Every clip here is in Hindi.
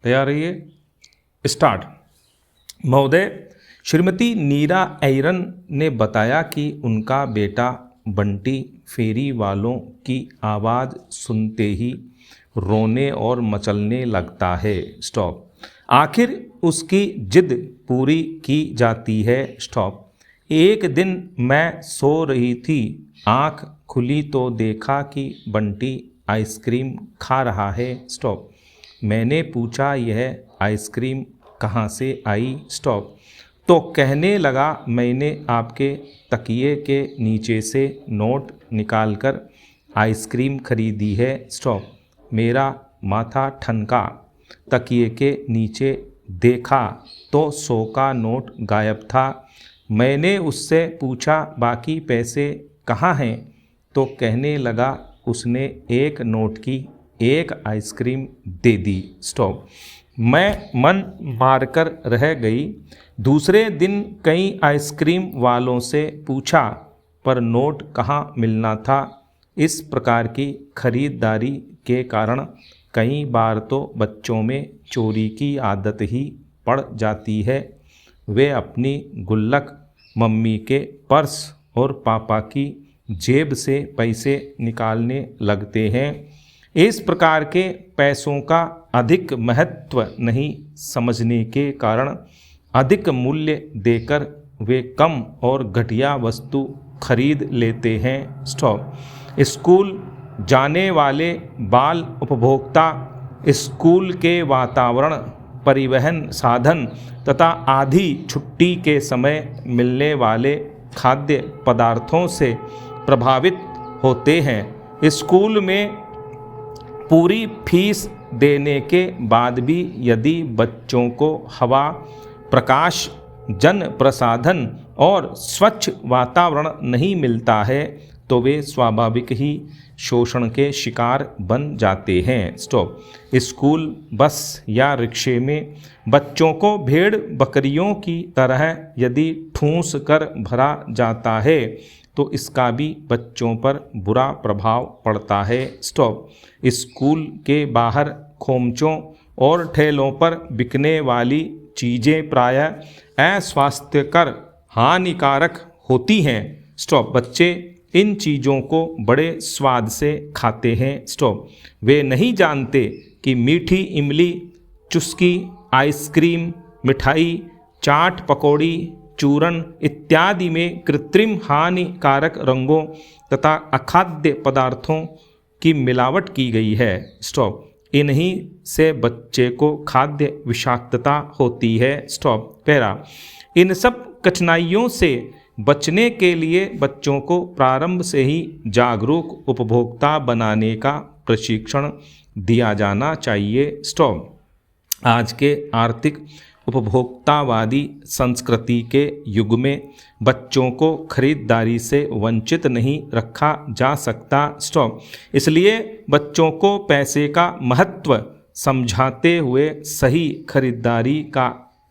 तैयार रहिए, स्टार्ट। महोदय, श्रीमती नीरा ऐरन ने बताया कि उनका बेटा बंटी फेरी वालों की आवाज़ सुनते ही रोने और मचलने लगता है। स्टॉप। आखिर उसकी जिद पूरी की जाती है। स्टॉप। एक दिन मैं सो रही थी, आँख खुली तो देखा कि बंटी आइसक्रीम खा रहा है। स्टॉप। मैंने पूछा, यह आइसक्रीम कहाँ से आई? स्टॉप। तो कहने लगा, मैंने आपके तकिए के नीचे से नोट निकालकर आइसक्रीम खरीदी है। स्टॉप। मेरा माथा ठनका, तकिए के नीचे देखा तो 100 का नोट गायब था। मैंने उससे पूछा, बाकी पैसे कहाँ हैं? तो कहने लगा, उसने एक नोट की एक आइसक्रीम दे दी। स्टॉप। मैं मन मारकर रह गई। दूसरे दिन कई आइसक्रीम वालों से पूछा, पर नोट कहाँ मिलना था। इस प्रकार की खरीदारी के कारण कई बार तो बच्चों में चोरी की आदत ही पड़ जाती है। वे अपनी गुल्लक, मम्मी के पर्स और पापा की जेब से पैसे निकालने लगते हैं। इस प्रकार के पैसों का अधिक महत्व नहीं समझने के कारण अधिक मूल्य देकर वे कम और घटिया वस्तु खरीद लेते हैं। स्टॉप। स्कूल जाने वाले बाल उपभोक्ता स्कूल के वातावरण, परिवहन साधन तथा आधी छुट्टी के समय मिलने वाले खाद्य पदार्थों से प्रभावित होते हैं। स्कूल में पूरी फीस देने के बाद भी यदि बच्चों को हवा, प्रकाश, जन प्रसाधन और स्वच्छ वातावरण नहीं मिलता है तो वे स्वाभाविक ही शोषण के शिकार बन जाते हैं। स्टॉप। स्कूल बस या रिक्शे में बच्चों को भेड़ बकरियों की तरह यदि ठूंस कर भरा जाता है तो इसका भी बच्चों पर बुरा प्रभाव पड़ता है। स्टॉप। स्कूल के बाहर खोमचों और ठेलों पर बिकने वाली चीज़ें प्रायः अस्वास्थ्यकर, हानिकारक होती हैं। स्टॉप। बच्चे इन चीज़ों को बड़े स्वाद से खाते हैं। स्टॉप। वे नहीं जानते कि मीठी इमली, चुस्की, आइसक्रीम, मिठाई, चाट, पकौड़ी, चूरन इत्यादि में कृत्रिम हानिकारक रंगों तथा अखाद्य पदार्थों की मिलावट की गई है। स्टॉप। इन्हीं से बच्चे को खाद्य विषाक्तता होती है। स्टॉप। पैरा। इन सब कठिनाइयों से बचने के लिए बच्चों को प्रारंभ से ही जागरूक उपभोक्ता बनाने का प्रशिक्षण दिया जाना चाहिए। स्टॉप। आज के आर्थिक उपभोक्तावादी संस्कृति के युग में बच्चों को खरीदारी से वंचित नहीं रखा जा सकता। स्टॉप। इसलिए बच्चों को पैसे का महत्व समझाते हुए सही खरीदारी का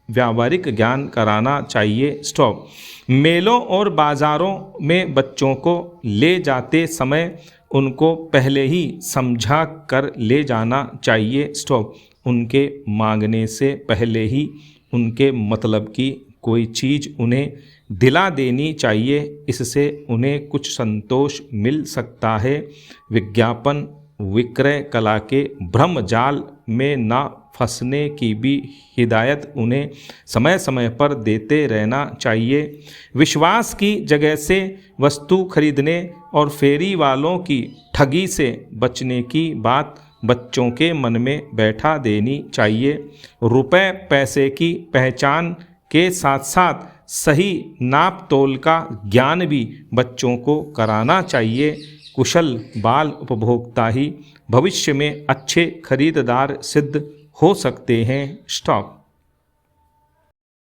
व्यावहारिक ज्ञान कराना चाहिए। स्टॉप। मेलों और बाज़ारों में बच्चों को ले जाते समय उनको पहले ही समझा कर ले जाना चाहिए। स्टॉप। उनके मांगने से पहले ही उनके मतलब की कोई चीज़ उन्हें दिला देनी चाहिए। इससे उन्हें कुछ संतोष मिल सकता है। विज्ञापन विक्रय कला के भ्रम जाल में ना फंसने की भी हिदायत उन्हें समय समय पर देते रहना चाहिए। विश्वास की जगह से वस्तु खरीदने और फेरी वालों की ठगी से बचने की बात बच्चों के मन में बैठा देनी चाहिए। रुपए पैसे की पहचान के साथ साथ सही नाप तोल का ज्ञान भी बच्चों को कराना चाहिए। कुशल बाल उपभोक्ता ही भविष्य में अच्छे खरीदार सिद्ध हो सकते हैं। स्टॉप।